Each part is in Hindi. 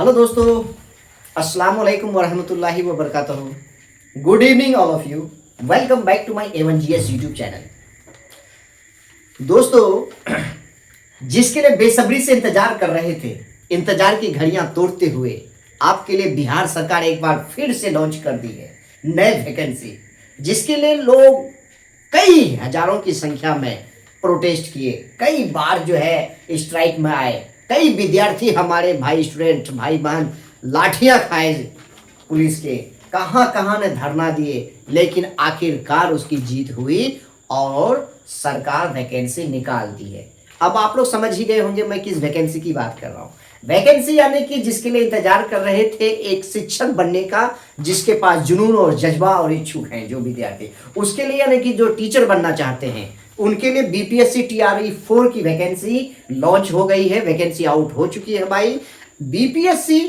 हेलो दोस्तों, अस्सलाम वालेकुम वरहमतुल्लाहि वबरकातुहू। Good evening all of you. Welcome back to my A1GS YouTube channel. दोस्तों, जिसके लिए बेसब्री से इंतजार कर रहे थे, इंतजार की घड़ियां तोड़ते हुए आपके लिए बिहार सरकार एक बार फिर से लॉन्च कर दी है नए वैकेंसी, जिसके लिए लोग कई हजारों की संख्या में प्रोटेस्ट किए, कई बार जो है स्ट्राइक में आए, कई विद्यार्थी हमारे भाई स्टूडेंट भाई बहन लाठियां खाए पुलिस के, कहां कहां ने धरना दिए, लेकिन आखिरकार उसकी जीत हुई और सरकार वैकेंसी निकाल दी है। अब आप लोग समझ ही गए होंगे मैं किस वैकेंसी की बात कर रहा हूं। वैकेंसी यानी कि जिसके लिए इंतजार कर रहे थे एक शिक्षक बनने का, जिसके पास जुनून और जज्बा और इच्छुक हैं जो विद्यार्थी, उसके लिए यानी कि जो टीचर बनना चाहते हैं उनके लिए बीपीएससी टीआरई 4 की वैकेंसी लॉन्च हो गई है। वैकेंसी आउट हो चुकी है भाई। बीपीएससी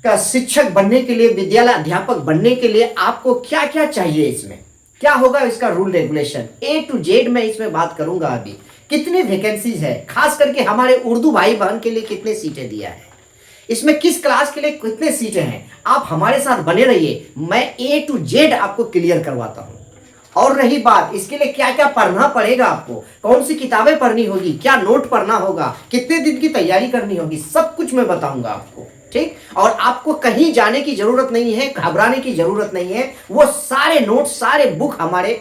का शिक्षक बनने के लिए, विद्यालय अध्यापक बनने के लिए आपको क्या क्या चाहिए, इसमें क्या होगा, इसका rule regulation A to Z मैं इसमें बात करूंगा। अभी कितनी वैकेंसीज है, खास करके हमारे उर्दू भाई बहन के लिए कितने सीटें दिया है, इसमें किस क्लास के लिए कितने सीटें हैं, आप हमारे साथ बने रहिए, मैं A to Z आपको क्लियर करवाता हूं। और रही बात इसके लिए क्या क्या पढ़ना पड़ेगा, आपको कौन सी किताबें पढ़नी होगी, क्या नोट पढ़ना होगा, कितने दिन की तैयारी करनी होगी, सब कुछ मैं बताऊंगा आपको, ठीक। और आपको कहीं जाने की जरूरत नहीं है, घबराने की जरूरत नहीं है, वो सारे नोट सारे बुक हमारे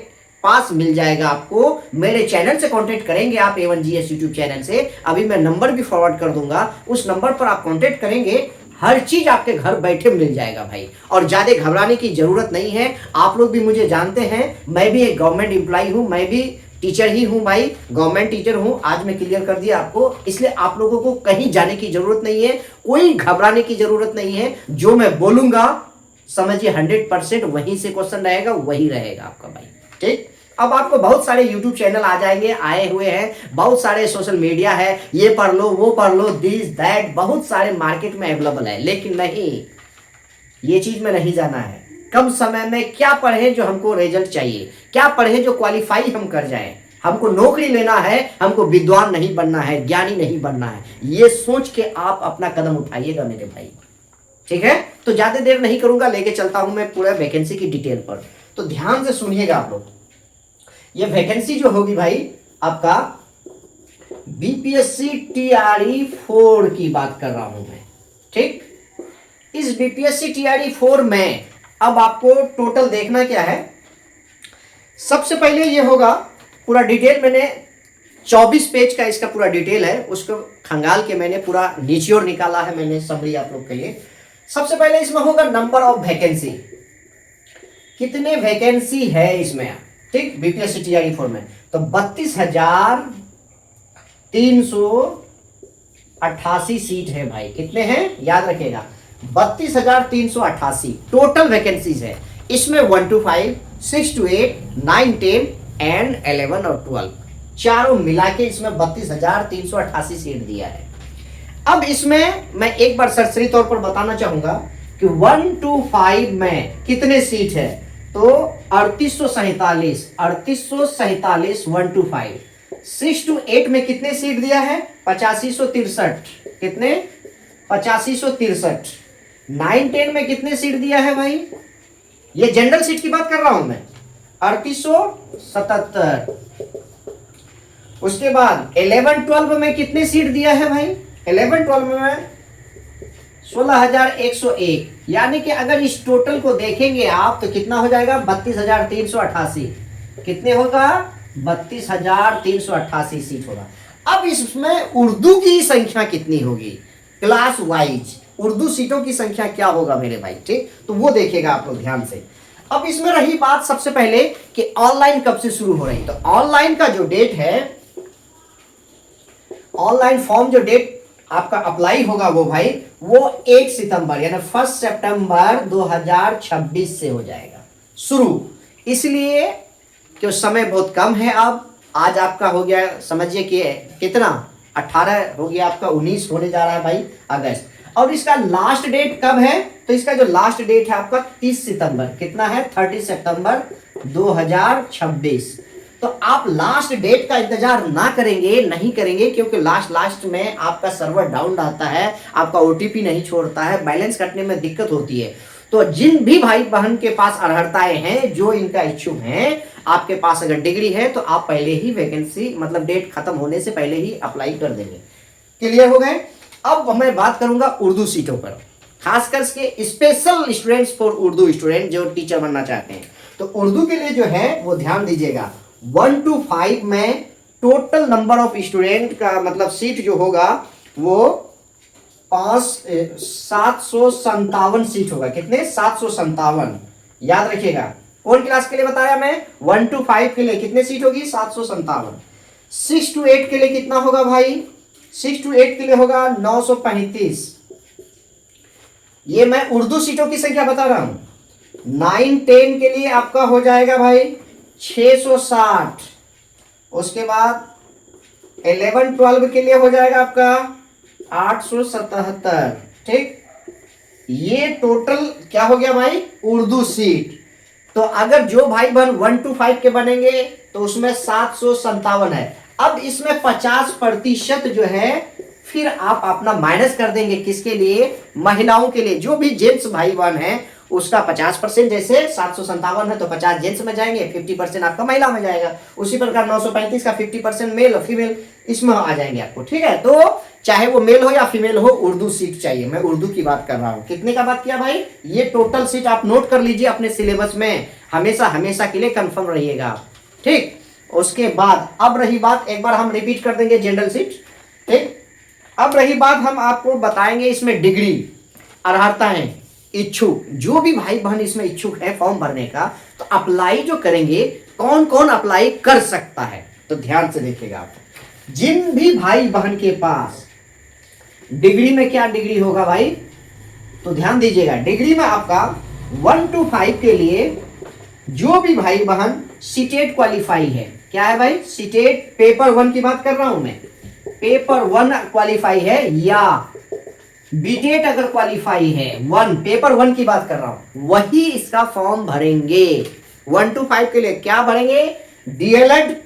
पास मिल जाएगा आपको। मेरे चैनल से कांटेक्ट करेंगे आप A1GS यूट्यूब चैनल से, अभी मैं नंबर भी फॉरवर्ड कर दूंगा, उस नंबर पर आप कांटेक्ट करेंगे, हर चीज आपके घर बैठे मिल जाएगा भाई। और ज्यादा घबराने की जरूरत नहीं है। आप लोग भी मुझे जानते हैं, मैं भी एक गवर्नमेंट एम्प्लॉय हूं, मैं भी टीचर ही हूं भाई, गवर्नमेंट टीचर हूं। आज मैं क्लियर कर दिया आपको, इसलिए आप लोगों को कहीं जाने की जरूरत नहीं है, कोई घबराने की जरूरत नहीं है। जो मैं बोलूंगा समझिए 100% वहीं से क्वेश्चन रहेगा, वही रहेगा आपका भाई, ठीक। अब आपको बहुत सारे YouTube चैनल आ जाएंगे, आए हुए हैं, बहुत सारे सोशल मीडिया है, ये पढ़ लो वो पढ़ लो, दिस दैट, बहुत सारे मार्केट में अवेलेबल है। लेकिन नहीं, ये चीज में नहीं जाना है। कम समय में क्या पढ़े जो हमको रिजल्ट चाहिए, क्या पढ़े जो क्वालिफाई हम कर जाएं। हमको नौकरी लेना है, हमको विद्वान नहीं बनना है, ज्ञानी नहीं बनना है। ये सोच के आप अपना कदम उठाइएगा मेरे भाई, ठीक है। तो ज्यादा देर नहीं करूंगा, लेके चलता हूं मैं पूरा वैकेंसी की डिटेल पर। तो ध्यान से सुनिएगा आप लोग। ये वैकेंसी जो होगी भाई आपका बीपीएससी टीआरई 4 की बात कर रहा हूं मैं, ठीक। इस बीपीएससी टीआरई 4 में अब आपको टोटल देखना क्या है। सबसे पहले ये होगा पूरा डिटेल, मैंने 24 पेज का इसका पूरा डिटेल है, उसको खंगाल के मैंने पूरा निचोड़ निकाला है मैंने समरी आप लोग के लिए। सबसे पहले इसमें होगा नंबर ऑफ वैकेंसी, कितने वैकेंसी है इसमें, ठीक। बीपीएससी टीआरई 4 में तो 32,388 सीट है भाई। कितने हैं याद रखिएगा, 32,388 टोटल वैकेंसीज है। इसमें 1 to 5, 6 to 8, 9, 10 एंड 11 और 12 चारों मिला के इसमें 32,388 सीट दिया है। अब इसमें मैं एक बार सरसरी तौर पर बताना चाहूंगा कि 1 to 5 में कितने सीट है, तो 3847 1 to 5। 6 to 8 में कितने सीट दिया है, 8563, कितने 8563। 9, 10 में कितने सीट दिया है भाई, ये जनरल सीट की बात कर रहा हूं मैं, 3877। उसके बाद 11, 12 में कितने सीट दिया है भाई, 11, 12 में 16,101। यानी कि अगर इस टोटल को देखेंगे आप तो कितना हो जाएगा, 32,388। कितने होगा, 32,388 सीट होगा। अब इसमें उर्दू की संख्या कितनी होगी, क्लास वाइज उर्दू सीटों की संख्या क्या होगा मेरे भाई, ठीक। तो वो देखिएगा आप लोग ध्यान से। अब इसमें रही बात सबसे पहले कि ऑनलाइन कब से शुरू हो रही, तो ऑनलाइन का जो डेट है, ऑनलाइन फॉर्म जो डेट आपका अप्लाई होगा वो भाई वो 1 सितंबर यानी 1 सितंबर 2026 से हो जाएगा शुरू। इसलिए कि समय बहुत कम है। अब आज आपका हो गया, समझिए कि कितना 18 हो गया, आपका 19 होने जा रहा है भाई अगस्त। और इसका लास्ट डेट कब है, तो इसका जो लास्ट डेट है आपका 30 सितंबर, कितना है 30 सितंबर 2026। तो आप लास्ट डेट का इंतजार ना करेंगे, नहीं करेंगे, क्योंकि लास्ट में आपका सर्वर डाउन रहता है, आपका ओटीपी नहीं छोड़ता है, बैलेंस कटने में दिक्कत होती है। तो जिन भी भाई बहन के पास अर्हताएं हैं, जो इनका इच्छुक हैं, आपके पास अगर डिग्री है तो आप पहले ही वैकेंसी मतलब डेट खत्म होने से पहले ही अप्लाई कर देंगे। क्लियर हो गए? अब मैं बात करूंगा उर्दू सीटों पर, खासकर के special students for Urdu student जो टीचर बनना चाहते हैं। तो उर्दू के लिए जो है वो ध्यान दीजिएगा, 1 to 5 में टोटल नंबर ऑफ स्टूडेंट का मतलब सीट जो होगा वो 757 सीट होगा। कितने? 757। याद रखिएगा, कौन क्लास के लिए बताया मैं? 1 to 5 के लिए कितने सीट होगी? 757। 6 to 8 के लिए कितना होगा भाई? 6 to 8 के लिए होगा 935। ये मैं उर्दू सीटों की संख्या बता रहा हूं। 9-10 के लिए आपका हो जाएगा भाई 660। उसके बाद 11-12 के लिए हो जाएगा आपका 877। ठीक, ये टोटल क्या हो गया भाई? उर्दू सीट। तो अगर जो भाई बहन 1 to 5 के बनेंगे तो उसमें 757 है। अब इसमें 50% जो है फिर आप अपना माइनस कर देंगे, किसके लिए? महिलाओं के लिए। जो भी जेंट्स भाई बहन है उसका 50%, जैसे 757 है तो 50 जेंट्स में जाएंगे, 50% आपका महिला में जाएगा। उसी प्रकार 935 का 50% मेल और फीमेल इसमें आ जाएंगे आपको। ठीक है, तो चाहे वो मेल हो या फीमेल हो, उर्दू सीट चाहिए। मैं उर्दू की बात कर रहा हूं। कितने का बात किया भाई? ये टोटल सीट आप नोट कर लीजिए अपने सिलेबस में, हमेशा हमेशा के लिए कंफर्म रहिएगा। ठीक, उसके बाद अब रही बात, एक बार हम रिपीट कर देंगे जनरल सीट। ठीक, अब रही बात, हम आपको बताएंगे इसमें डिग्री अर्हता है। इच्छुक जो भी भाई बहन इसमें इच्छुक है फॉर्म भरने का, तो अप्लाई जो करेंगे, कौन कौन अप्लाई कर सकता है? तो ध्यान से देखिएगा आप, जिन भी भाई बहन के पास डिग्री में, क्या डिग्री होगा भाई? तो ध्यान दीजिएगा, डिग्री में आपका 1 to 5 के लिए जो भी भाई बहन सीटेट क्वालिफाई है, क्या है भाई? सीटेट पेपर 1 की बात कर रहा हूं मैं, पेपर 1 क्वालिफाई है, या बीटेट अगर क्वालिफाई है, पेपर 1 की बात कर रहा हूं, वही इसका फॉर्म भरेंगे। 1 to 5 के लिए क्या भरेंगे? डीएलएड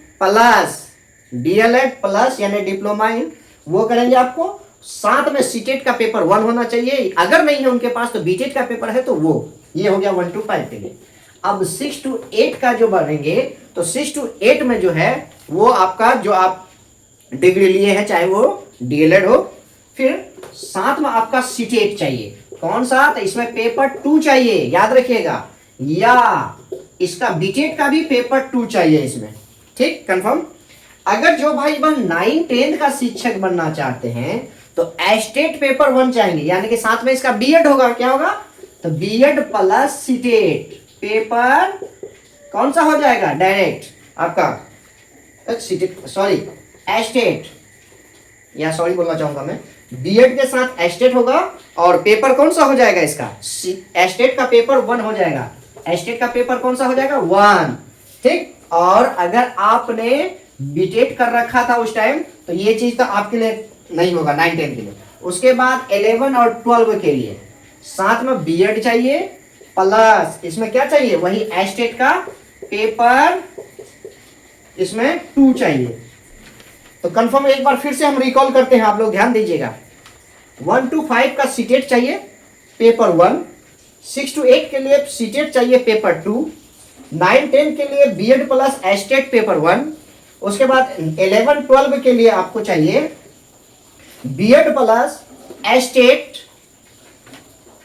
प्लस यानी डिप्लोमा इन वो करेंगे आपको। साथ में सीटेट का पेपर 1 होना चाहिए, अगर नहीं है उनके पास तो बीटेट का पेपर है तो वो, ये हो गया 1 to 5 के लिए। अब 6 to 8 का जो भरेंगे, तो 6 to 8 में जो है वो आपका जो आप डिग्री लिए हैं, चाहे वो डीएलएड हो, फिर साथ में आपका सीटेट चाहिए। कौन सा? तो इसमें पेपर 2 चाहिए, याद रखिएगा, या इसका बीटेट का भी पेपर 2 चाहिए इसमें। ठीक, कंफर्म। अगर जो भाई बहन 9-10 का शिक्षक बनना चाहते हैं तो एस्टेट पेपर 1 चाहेंगे, यानी कि साथ में इसका बीएड होगा। क्या होगा? तो बीएड प्लस सीटेट पेपर कौन सा हो जाएगा? डायरेक्ट आपका सीटेट, सॉरी एस्टेट, या सॉरी बोलना चाहूंगा मैं, बीएड के साथ एस्टेट होगा। और पेपर कौन सा हो जाएगा इसका? एस्टेट का पेपर 1 हो जाएगा। एस्टेट का पेपर कौन सा हो जाएगा? 1। ठीक, और अगर आपने बीटेट कर रखा था उस टाइम तो ये चीज तो आपके लिए नहीं होगा 9-10 के लिए। उसके बाद 11 और 12 के लिए साथ में बीएड चाहिए, प्लस इसमें क्या चाहिए? वही एस्टेट का पेपर इसमें 2 चाहिए। तो कंफर्म एक बार फिर से हम रिकॉल करते हैं, आप लोग ध्यान दीजिएगा। 1 to 5 का सीटेट चाहिए पेपर 1, 6 to 8 के लिए सीटेट चाहिए पेपर 2, 9-10 के लिए बीएड प्लस एस्टेट पेपर 1, उसके बाद 11-12 के लिए आपको चाहिए बीएड प्लस एस्टेट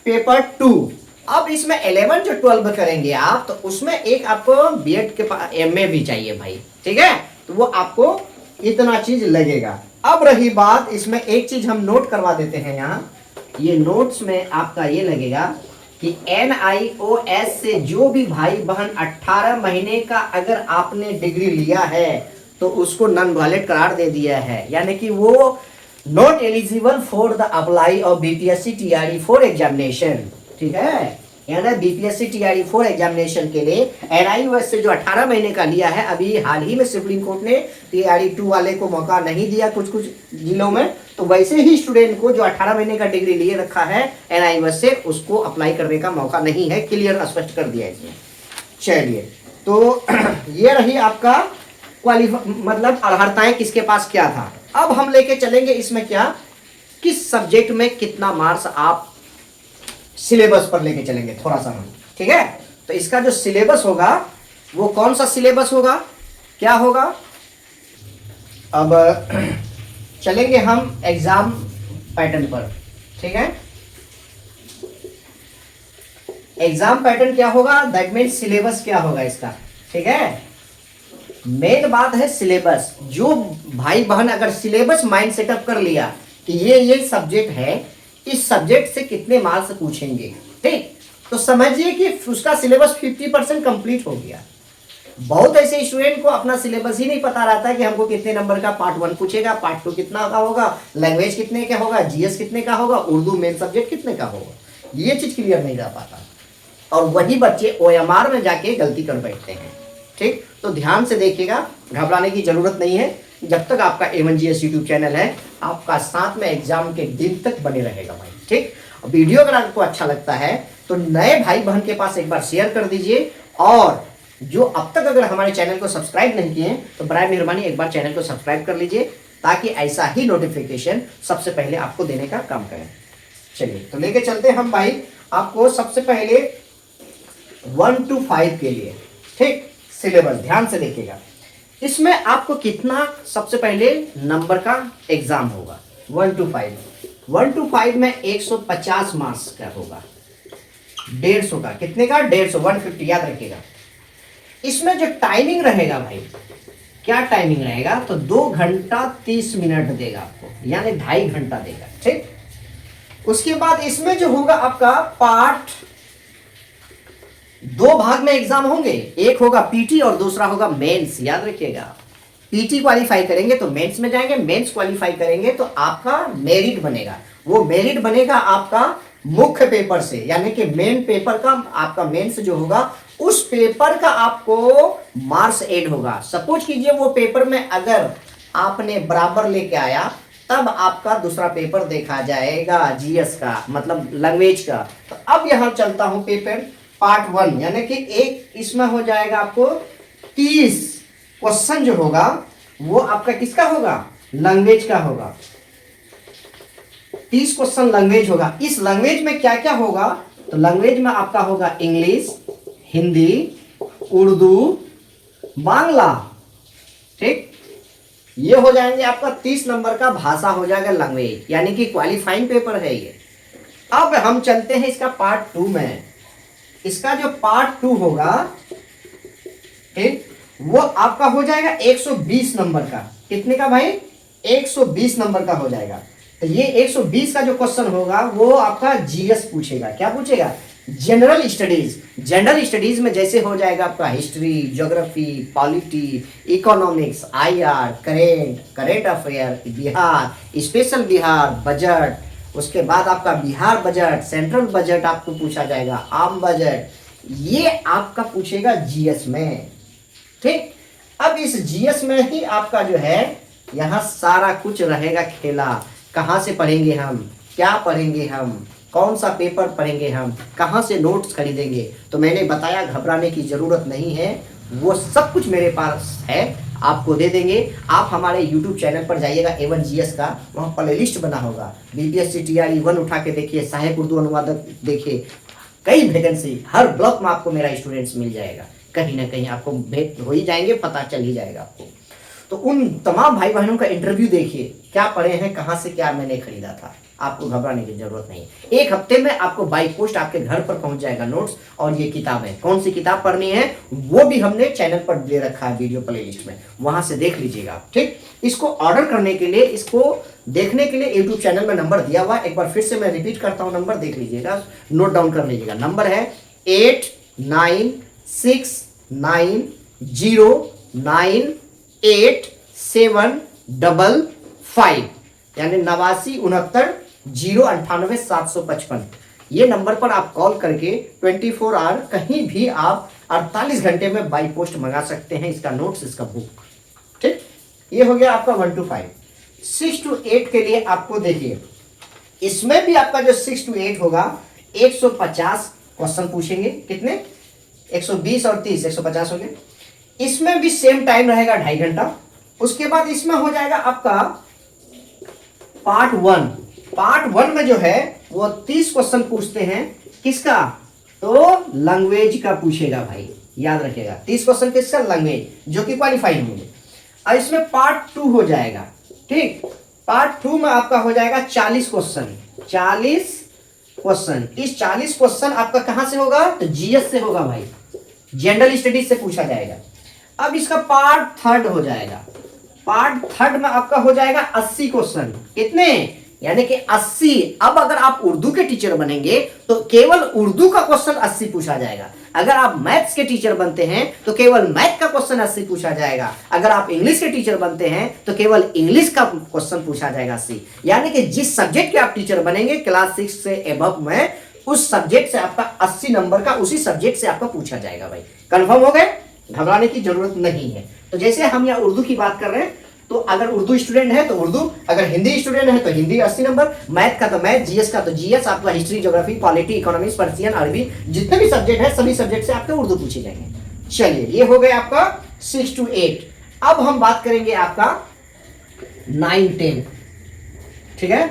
पेपर 2। अब इसमें 11 जो 12 करेंगे आप, तो उसमें एक आपको बीएड के पास एमए भी चाहिए भाई। ठीक है, तो वो आपको इतना चीज लगेगा। अब रही बात, इसमें एक चीज हम नोट करवा देते हैं यहाँ, ये नोट्स में आपका ये लगेगा कि NIOS से जो भी भाई बहन 18 महीने का अगर आपने डिग्री लिया है तो उसको नॉन वैलिड करार दे दिया है, यानी कि वो not eligible for the apply of BPSC TRE 4 examination. ठीक है, यानी BPSC TRE 4 एग्जामिनेशन के लिए NIOS से जो 18 महीने का लिया है, अभी हाल ही में सुप्रीम कोर्ट ने TRE 2 वाले को मौका नहीं दिया कुछ कुछ जिलों में, तो वैसे ही स्टूडेंट को जो 18 महीने का डिग्री लिए रखा है NIOS से, उसको अप्लाई करने का मौका नहीं है। क्लियर स्पष्ट कर दिया इसमें। चलिए, तो ये रही आपका मतलब अर्हताएं किसके पास क्या था। अब हम लेके चलेंगे इसमें क्या, किस सब्जेक्ट में कितना मार्क्स आप सिलेबस पर लेके चलेंगे थोड़ा सा हम, ठीक है। तो इसका जो सिलेबस होगा वो कौन सा सिलेबस होगा, क्या होगा। अब चलेंगे हम एग्जाम पैटर्न पर, ठीक है। एग्जाम पैटर्न क्या होगा, दैट मीन सिलेबस क्या होगा इसका, ठीक है। मेन बात है सिलेबस। जो भाई बहन अगर सिलेबस माइंड सेटअप कर लिया कि ये सब्जेक्ट है, इस सब्जेक्ट से कितने मार्क्स पूछेंगे, ठीक, तो समझिए कि उसका सिलेबस 50% कंप्लीट हो गया। बहुत ऐसे स्टूडेंट को अपना सिलेबस ही नहीं पता रहता है कि हमको कितने नंबर का पार्ट 1 पूछेगा, पार्ट 2 कितना का होगा, लैंग्वेज कितने का होगा, जीएस कितने का होगा, उर्दू मेन सब्जेक्ट कितने का होगा, ये चीज क्लियर नहीं रह पाता। और वही बच्चे ओएमआर में जाके गलती कर बैठते हैं, ठीक। तो ध्यान से देखिएगा, घबराने की जरूरत नहीं है। जब तक आपका A1GS यूट्यूब चैनल है, आपका साथ में एग्जाम के दिन तक बने रहेगा भाई, ठीक। वीडियो अगर आपको अच्छा लगता है तो नए भाई बहन के पास एक बार शेयर कर दीजिए, और जो अब तक अगर हमारे चैनल को सब्सक्राइब नहीं किए तो बराए मेहरबानी एक बार चैनल को सब्सक्राइब कर लीजिए, ताकि ऐसा ही नोटिफिकेशन सबसे पहले आपको देने का काम करें। चलिए तो लेके चलते हैं हम भाई आपको सबसे पहले 1 to 5 के लिए, ठीक। सिलेबस ध्यान से देखिएगा, इसमें आपको कितना सबसे पहले नंबर का एग्जाम होगा 1 to 5। 1 to 5 में 150 मार्क्स का होगा, 150 का, कितने का, 150, 150 याद रखिएगा। इसमें जो टाइमिंग रहेगा भाई, क्या टाइमिंग रहेगा, तो 2 घंटा 30 मिनट देगा आपको, यानी 2.5 घंटा देगा, ठीक। उसके बाद इसमें जो होगा आपका पार्ट, 2 भाग में एग्जाम होंगे, एक होगा पीटी और दूसरा होगा मेंस, याद रखिएगा। पीटी क्वालिफाई करेंगे तो मेंस में जाएंगे, मेंस क्वालिफाई करेंगे तो आपका मेरिट बनेगा, वो मेरिट बनेगा आपका मुख्य पेपर से, यानी कि मेन पेपर का आपका मेंस जो होगा उस पेपर का आपको मार्क्स ऐड होगा। सपोज कीजिए वो पेपर में अगर आपने बराबर लेके आया, तब आपका दूसरा पेपर देखा जाएगा जीएस का, मतलब लैंग्वेज का। तो अब यहां चलता हूं पेपर पार्ट 1, यानी कि एक इसमें हो जाएगा आपको 30 क्वेश्चन जो होगा वो आपका किसका होगा, लैंग्वेज का होगा। 30 क्वेश्चन लैंग्वेज होगा। इस लैंग्वेज में क्या क्या होगा, तो लैंग्वेज में आपका होगा इंग्लिश, हिंदी, उर्दू, बांग्ला, ठीक। ये हो जाएंगे आपका 30 नंबर का भाषा हो जाएगा लैंग्वेज, यानी कि क्वालिफाइंग पेपर है ये। अब हम चलते हैं इसका पार्ट 2 में। इसका जो पार्ट 2 होगा, ठीक, वो आपका हो जाएगा 120 नंबर का, कितने का भाई, 120 नंबर का हो जाएगा। तो ये 120 का जो क्वेश्चन होगा वो आपका जीएस पूछेगा, क्या पूछेगा, जनरल स्टडीज। जनरल स्टडीज में जैसे हो जाएगा आपका history, geography, polity, economics, IR, current affair, Bihar, special Bihar, budget, उसके बाद आपका बिहार बजट, सेंट्रल बजट आपको पूछा जाएगा, आम बजट, ये आपका पूछेगा जीएस में, ठीक। अब इस जीएस में ही आपका जो है यहाँ सारा कुछ रहेगा खेला। कहाँ से पढ़ेंगे हम, क्या पढ़ेंगे हम, कौन सा पेपर पढ़ेंगे हम, कहाँ से नोट्स खरीदेंगे, तो मैंने बताया घबराने की जरूरत नहीं है, वो सब कुछ मेरे पास है, आपको दे देंगे। आप हमारे YouTube चैनल पर जाइएगा A1GS का, वहाँ प्लेलिस्ट बना होगा, BPSC TRE 1 उठा के देखिए, सहायक उर्दू अनुवादक देखिए, कई वैकेंसी हर ब्लॉक में आपको मेरा स्टूडेंट्स मिल जाएगा, कहीं ना कहीं आपको भेंट हो ही जाएंगे, पता चल ही जाएगा आपको। तो उन तमाम भाई बहनों का इंटरव्यू देखिए, क्या पढ़े हैं, कहाँ से क्या मैंने खरीदा था, आपको घबराने की जरूरत नहीं। 1 हफ्ते में आपको बाई पोस्ट आपके घर पर पहुंच जाएगा नोट्स, और ये किताबें, कौन सी किताब पढ़नी है वो भी हमने चैनल पर दे रखा है वीडियो प्लेलिस्ट में, वहां से देख लीजिएगा आप, ठीक। इसको ऑर्डर करने के लिए, इसको देखने के लिए यूट्यूब चैनल में नंबर दिया हुआ है, एक बार फिर से मैं रिपीट करता हूँ, नंबर देख लीजिएगा, नोट डाउन कर लीजिएगा। नंबर है 8969098755, यानी 8969098755। ये नंबर पर आप कॉल करके 24 आवर कहीं भी आप 48 घंटे में बाई पोस्ट मंगा सकते हैं इसका नोट्स, इसका बुक, ठीक। ये हो गया आपका 1 to 5। 6 to 8 के लिए आपको देखिए, इसमें भी आपका जो 6 to 8 होगा 150 क्वेश्चन पूछेंगे, कितने, 120 और 30, 150 हो गए। इसमें भी सेम टाइम रहेगा 2.5 घंटा। उसके बाद इसमें हो जाएगा आपका पार्ट 1 में जो है वो 30 क्वेश्चन पूछते हैं। किसका? तो लैंग्वेज का पूछेगा भाई, याद रखिएगा 30 क्वेश्चन किसका? लैंग्वेज, जो कि क्वालिफाई होंगे। और इसमें पार्ट 2 हो जाएगा, ठीक। पार्ट 2 में आपका हो जाएगा 40 क्वेश्चन। 40 क्वेश्चन, इस 40 क्वेश्चन आपका कहां से होगा? तो जीएस से होगा भाई, जनरल स्टडीज से पूछा जाएगा। अब इसका पार्ट 3 हो जाएगा। पार्ट 3 में आपका हो जाएगा 80 क्वेश्चन। कितने? यानी कि 80। अब अगर आप उर्दू के टीचर बनेंगे तो केवल उर्दू का क्वेश्चन 80 पूछा जाएगा। अगर आप मैथ्स के टीचर बनते हैं तो केवल मैथ का क्वेश्चन 80 पूछा जाएगा। अगर आप इंग्लिश के टीचर बनते हैं तो केवल इंग्लिश का क्वेश्चन पूछा जाएगा 80। यानी कि जिस सब्जेक्ट के आप टीचर बनेंगे क्लास 6 से एबव में, उस सब्जेक्ट से आपका 80 नंबर का उसी सब्जेक्ट से आपका पूछा जाएगा भाई। कंफर्म हो गए? घबराने की जरूरत नहीं है। तो जैसे हम यहाँ उर्दू की बात कर रहे हैं, तो अगर उर्दू स्टूडेंट है तो उर्दू, अगर हिंदी स्टूडेंट है तो हिंदी 80 नंबर, मैथ का तो मैथ, जीएस का तो जीएस, आपका history, geography, polity, economics, Persian, अरबी, जितने भी सब्जेक्ट है सभी सब्जेक्ट से आपके उर्दू पूछे जाएंगे। चलिए, ये हो गया आपका 6 to 8। अब हम बात करेंगे आपका 9-10, ठीक है।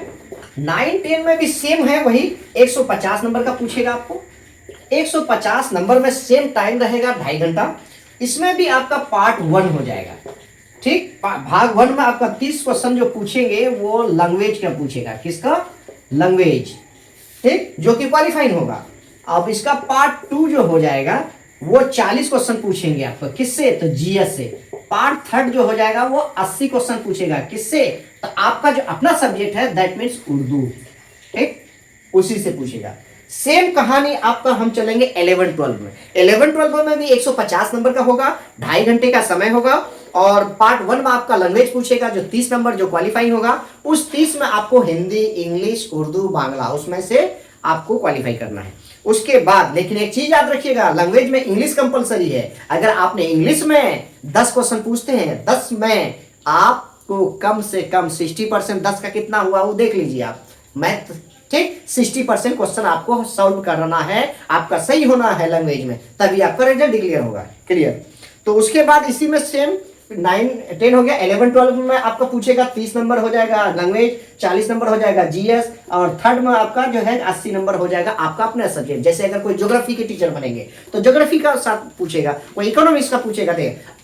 9-10 में भी सेम है, वही 150 नंबर का पूछेगा आपको। 150 नंबर में सेम टाइम रहेगा 2.5 घंटा। इसमें भी आपका पार्ट 1 हो जाएगा, ठीक। भाग 1 में आपका 30 क्वेश्चन जो पूछेंगे वो लैंग्वेज का पूछेगा। किसका? लैंग्वेज, ठीक, जो कि क्वालिफाइड होगा। अब इसका पार्ट 2 जो हो जाएगा वो 40 क्वेश्चन पूछेंगे आपको। किससे? तो जीएस से। पार्ट 3 जो हो जाएगा वो 80 क्वेश्चन पूछेगा। किससे? तो आपका जो अपना सब्जेक्ट है दैट मीन्स उर्दू, ठीक, उसी से पूछेगा। सेम कहानी आपका हम चलेंगे 11-12 में। 11-12 में भी 150 नंबर का होगा, 2.5 घंटे का समय होगा। और पार्ट 1 में आपका लैंग्वेज पूछेगा जो 30 नंबर जो क्वालिफाई होगा। उस 30 में आपको हिंदी, इंग्लिश, उर्दू, बांग्ला, उसमें से आपको क्वालिफाई करना है। उसके बाद लेकिन एक चीज याद रखिएगा, लैंग्वेज में इंग्लिश कंपलसरी है। अगर आपने इंग्लिश में 10 क्वेश्चन पूछते हैं, 10 में आपको कम से कम 60%, 10 का कितना हुआ वो देख लीजिए आप, मैथ, ठीक, 60% क्वेश्चन आपको सॉल्व करना है, आपका सही होना है लैंग्वेज में, तभी आपका रिजल्ट डिक्लेयर होगा। क्लियर? तो उसके बाद इसी में सेम 9-10 हो गया। 11-12 में आपका पूछेगा 30 नंबर हो जाएगा लैंग्वेज, 40 नंबर हो जाएगा जीएस, और 3rd में आपका जो है 80 नंबर हो जाएगा आपका अपना सब्जेक्ट। जैसे अगर कोई ज्योग्राफी के टीचर बनेंगे तो ज्योग्राफी का साथ पूछेगा, कोई इकोनॉमिक्स का पूछेगा।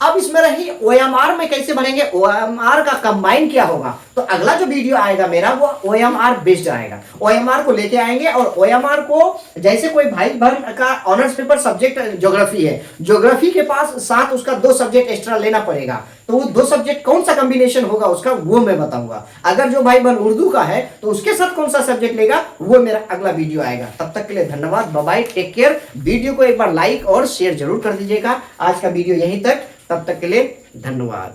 अब इसमें रही ओएमआर में कैसे बनेंगे, ओएमआर का कंबाइन क्या होगा, तो अगला जो वीडियो आएगा मेरा वो ओएमआर बेस्ड आएगा। ओएमआर को लेके आएंगे, और ओएमआर को जैसे कोई भाई बहन का ऑनर्स पेपर सब्जेक्ट ज्योग्राफी है, ज्योग्राफी के पास साथ उसका 2 सब्जेक्ट एक्स्ट्रा लेना पड़ेगा, तो वो 2 सब्जेक्ट कौन सा कॉम्बिनेशन होगा उसका वो मैं बताऊंगा। अगर जो भाई बहन उर्दू का है तो उसके साथ कौन सा सब्जेक्ट लेगा वो मेरा अगला वीडियो आएगा। तब तक के लिए धन्यवाद, bye bye, take care. Video को एक बार लाइक और शेयर जरूर कर दीजिएगा। आज का वीडियो यहीं तक, तब तक के लिए धन्यवाद।